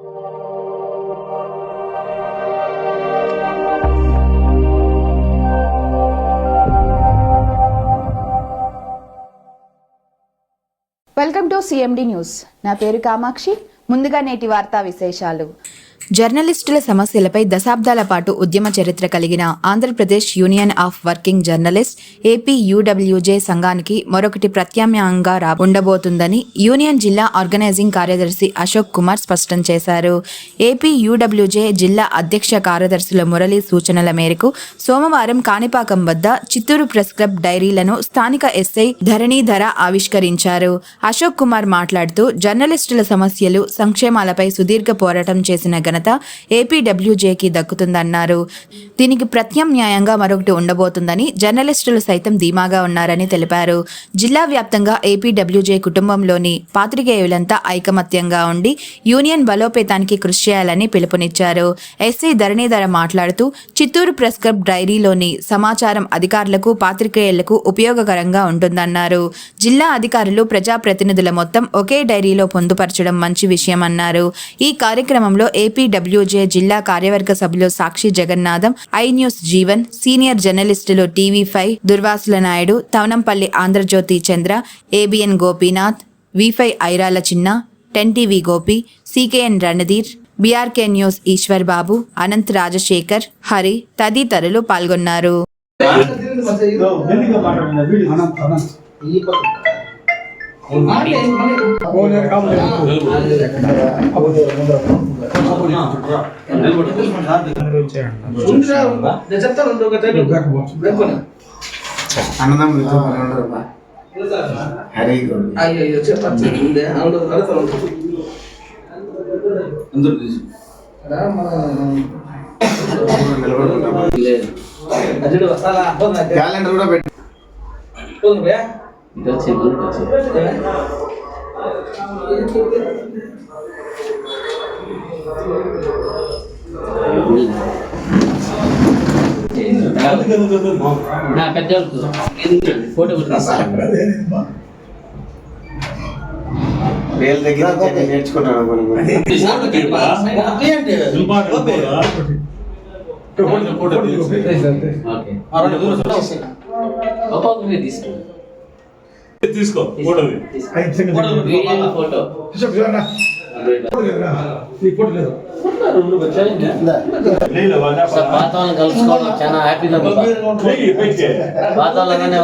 Welcome to CMD news. నా పేరు కామాక్షి. ముందుగా నేటి వార్తా విశేషాలు. జర్నలిస్టుల సమస్యలపై దశాబ్దాల పాటు ఉద్యమ చరిత్ర కలిగిన Andhra Pradesh union of working journalist APUWJ సంఘానికి మరొకటి ప్రత్యామ్నాయంగా ఉండబోతుందని యూనియన్ జిల్లా ఆర్గనైజింగ్ కార్యదర్శి అశోక్ కుమార్ స్పష్టం చేశారు. ఏపీయూడబ్ల్యూజే జిల్లా అధ్యక్ష కార్యదర్శుల మురళి సూచనల మేరకు సోమవారం కాణిపాకం వద్ద చిత్తూరు ప్రెస్ క్లబ్ డైరీలను స్థానిక ఎస్ఐ ధరణీధర ఆవిష్కరించారు. అశోక్ కుమార్ మాట్లాడుతూ జర్నలిస్టుల సమస్యలు, సంక్షేమాలపై సుదీర్ఘ పోరాటం చేసిన ఘనత ఏపీడబ్ల్యూజేకి దక్కుతుందన్నారు. దీనికి ప్రత్యామ్నాయంగా మరొకటి ఉండబోతుందని జర్నలిస్టులు సైతం ధీమాగా ఉన్నారని తెలిపారు. జిల్లా వ్యాప్తంగా ఏపీడబ్ల్యూజే కుటుంబంలోని పాత్రికేయులంతా ఐకమత్యంగా ఉండి యూనియన్ బలోపేతానికి కృషి చేయాలని పిలుపునిచ్చారు. ఎస్ఐ ధరణీధర మాట్లాడుతూ చిత్తూరు ప్రెస్ క్లబ్ డైరీలోని సమాచారం అధికారులకు, పాత్రికేయులకు ఉపయోగకరంగా ఉంటుందన్నారు. జిల్లా అధికారులు, ప్రజాప్రతినిధుల మొత్తం ఒకే డైరీలో పొందుపరచడం మంచి విషయమన్నారు. ఈ కార్యక్రమంలో ఏపీడబ్ల్యూజే జిల్లా కార్యవర్గ సభ్యులు Sakshi Jagannatham, I news Jeevan, senior జర్నలిస్టులు TV five Durvasula Naidu, Tavanampalli Andhrajyothi Chandra, ABN Gopinath, V five Airala Chinna, 10 TV Gopi, CKN Randhir, BRK news Eshwar Babu, Anant Rajasekhar, Hari తదితరులు పాల్గొన్నారు. క్యాలెండర్ కూడా పెట్టి వీళ్ళ దగ్గర నేర్చుకున్నాను. తీసుకో వాతావరణం కలుసుకోవడం చాలా హ్యాపీగా వాతావరణంగానే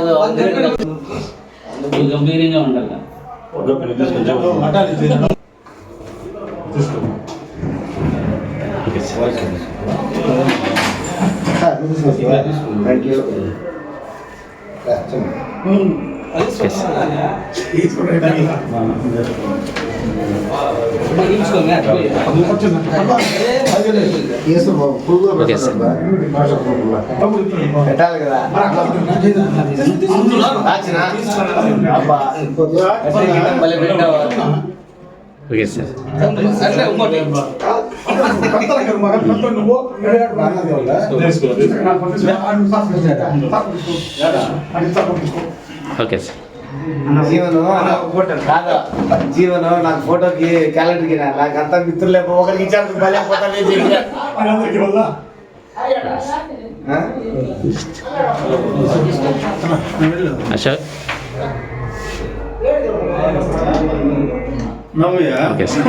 గంభీరంగా ఉండాలి. పెట్టాలి కదా. Okay sir. Okay sir. జీవనం నాకు ఫోటోకి క్యాలెండర్కి నాకు అంతా మిత్రులే ఒకరికి ఇచ్చారు భలే photo Ashok. Okay sir.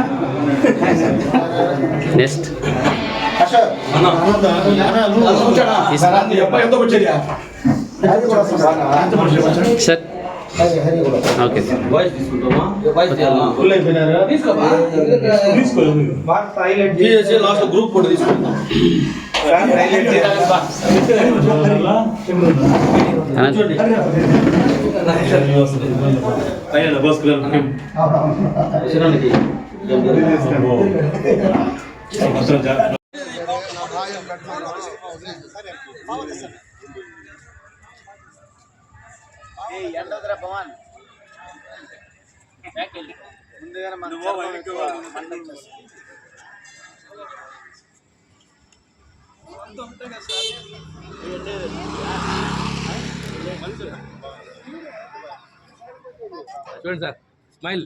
Next sir. Okay sir. Last group photo తీసుకుంటాం. ముందుగానే చూడండి sir, smile.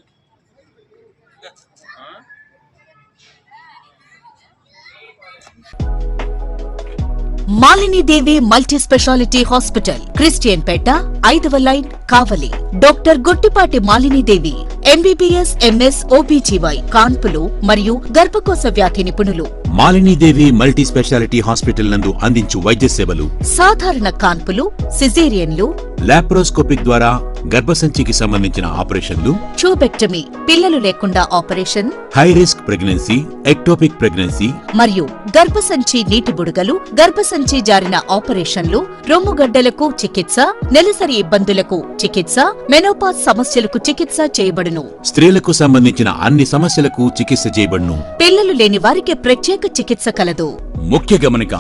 Malinidevi multi specialty hospital, Christian Peta, 5వ line, Kavali. Doctor Gottipati Malinidevi, MBBS, MS, OBGY, కాన్పులు మరియు గర్భకోశ వ్యాధి నిపుణులు. మాలినీదేవి మల్టీ స్పెషాలిటీ హాస్పిటల్ నందు అందించు వైద్య సేవలు: సాధారణ కాన్పులు, సిజేరియన్లు, లాప్రోస్కోపిక్ ద్వారా గర్భసంచికి సంబంధించిన ఆపరేషన్లు, ట్యూబెక్టమీ, పిల్లలు లేకుండా operation, high risk pregnancy, ectopic pregnancy మరియు గర్భసంచి నీటి బుడగలు, గర్భసంచి జారిన ఆపరేషన్లు, రొమ్ముగడ్డలకు చికిత్స, నెలసరి ఇబ్బందులకు చికిత్స, మెనోపాజ్ సమస్యలకు చికిత్స చేయబడును. స్త్రీలకు సంబంధించిన అన్ని సమస్యలకు చికిత్స చేయబడును. పిల్లలు లేని వారికి ప్రత్యేక చికిత్స కలదు. ముఖ్య గమనిక: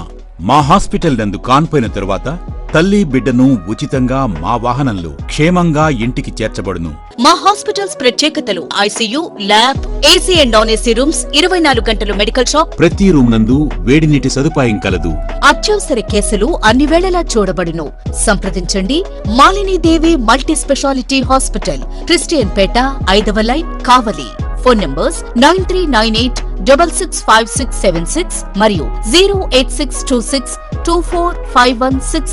మా హాస్పిటల్ నందు కాన్పోయిన తరువాత తల్లి బిడ్డను ఉచితంగా మా వాహనంలో క్షేమంగా ఇంటికి చేర్చబడును. మా హాస్పిటల్స్ ప్రత్యేకతలు: ICU, lab, AC and non AC rooms, 24 గంటలు మెడికల్ షాప్, ప్రతి రూమ్ నందు వేడి నీటి సదుపాయం కలదు. అత్యవసర కేసులు అన్ని వేళలా చూడబడును. సంప్రదించండి. Malinidevi multi specialty hospital, Christian Peta, 5వ లైన్, కావలి. ఫోన్ నంబర్స్ 9398665676 మరియు 08626245166.